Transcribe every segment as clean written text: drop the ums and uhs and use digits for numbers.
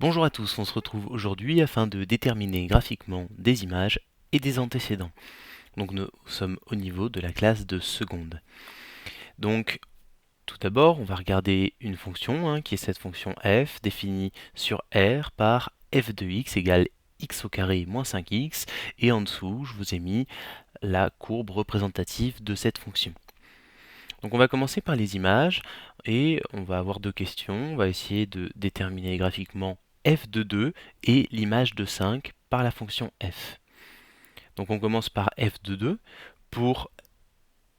Bonjour à tous, on se retrouve aujourd'hui afin de déterminer graphiquement des images et des antécédents. Donc nous sommes au niveau de la classe de seconde. Donc tout d'abord, on va regarder une fonction qui est cette fonction f définie sur R par f de x égale x au carré moins 5x, et en dessous je vous ai mis la courbe représentative de cette fonction. Donc on va commencer par les images et on va avoir deux questions. On va essayer de déterminer graphiquement f de 2 et l'image de 5 par la fonction f. Donc on commence par f de 2. Pour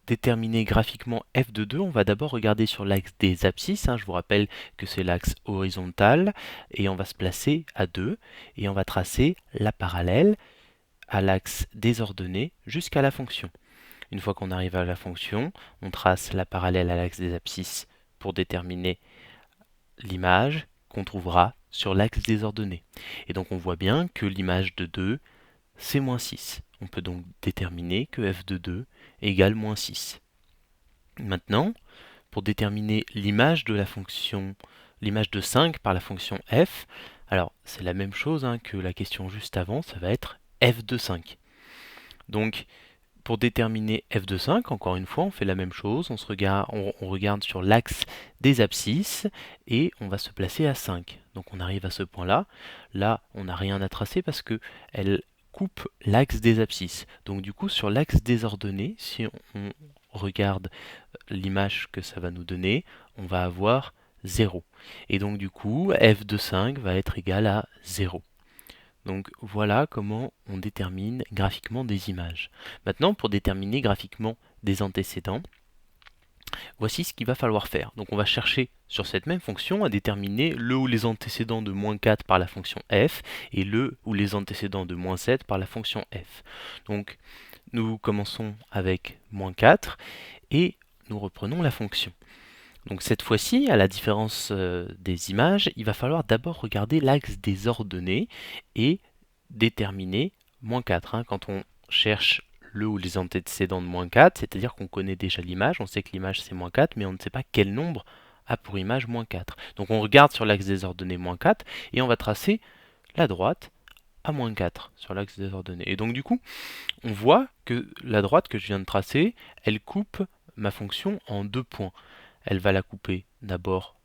déterminer graphiquement f de 2, on va d'abord regarder sur l'axe des abscisses. Je vous rappelle que c'est l'axe horizontal et on va se placer à 2 et on va tracer la parallèle à l'axe des ordonnées jusqu'à la fonction. Une fois qu'on arrive à la fonction, on trace la parallèle à l'axe des abscisses pour déterminer l'image qu'on trouvera sur l'axe des ordonnées. Et donc on voit bien que l'image de 2, c'est moins 6. On peut donc déterminer que f de 2 égale moins 6. Maintenant, pour déterminer l'image de la fonction, l'image de 5 par la fonction f, alors c'est la même chose que la question juste avant, ça va être f de 5. Donc pour déterminer f de 5, encore une fois, on fait la même chose, on regarde sur l'axe des abscisses et on va se placer à 5. Donc on arrive à ce point-là. Là, on n'a rien à tracer parce qu'elle coupe l'axe des abscisses. Donc du coup, sur l'axe des ordonnées, si on regarde l'image que ça va nous donner, on va avoir 0. Et donc du coup, f de 5 va être égal à 0. Donc voilà comment on détermine graphiquement des images. Maintenant, pour déterminer graphiquement des antécédents, voici ce qu'il va falloir faire. Donc on va chercher sur cette même fonction à déterminer le ou les antécédents de moins 4 par la fonction f et le ou les antécédents de moins 7 par la fonction f. Donc nous commençons avec moins 4 et nous reprenons la fonction. Donc cette fois-ci, à la différence des images, il va falloir d'abord regarder l'axe des ordonnées et déterminer moins 4. Quand on cherche le ou les antécédents de moins 4, c'est-à-dire qu'on connaît déjà l'image, on sait que l'image c'est moins 4, mais on ne sait pas quel nombre a pour image moins 4. Donc on regarde sur l'axe des ordonnées moins 4 et on va tracer la droite à moins 4 sur l'axe des ordonnées. Et donc du coup, on voit que la droite que je viens de tracer, elle coupe ma fonction en deux points. Elle va la couper d'abord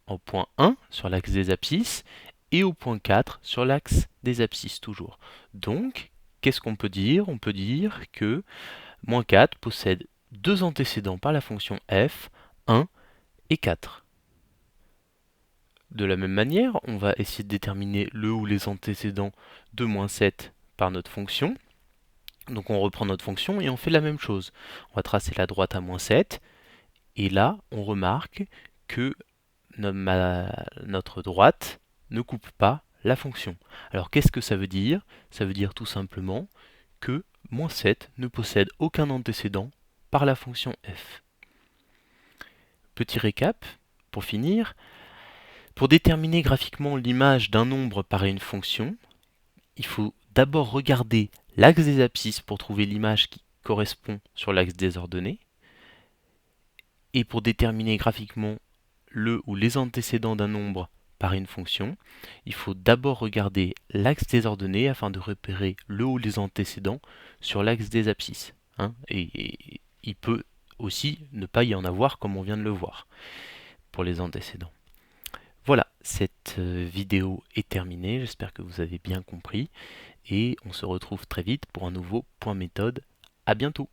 au point 1 sur l'axe des abscisses et au point 4 sur l'axe des abscisses toujours. Donc, qu'est-ce qu'on peut dire? On peut dire que moins 4 possède deux antécédents par la fonction f, 1 et 4. De la même manière, on va essayer de déterminer le ou les antécédents de moins 7 par notre fonction. Donc on reprend notre fonction et on fait la même chose. On va tracer la droite à moins 7, et là, on remarque que notre droite ne coupe pas la fonction. Alors qu'est-ce que ça veut dire? Ça veut dire tout simplement que moins 7 ne possède aucun antécédent par la fonction f. Petit récap, pour finir, pour déterminer graphiquement l'image d'un nombre par une fonction, il faut d'abord regarder l'axe des abscisses pour trouver l'image qui correspond sur l'axe des ordonnées. Et pour déterminer graphiquement le ou les antécédents d'un nombre par une fonction, il faut d'abord regarder l'axe des ordonnées afin de repérer le ou les antécédents sur l'axe des abscisses. Et il peut aussi ne pas y en avoir comme on vient de le voir pour les antécédents. Voilà, cette vidéo est terminée, j'espère que vous avez bien compris et on se retrouve très vite pour un nouveau point méthode. À bientôt!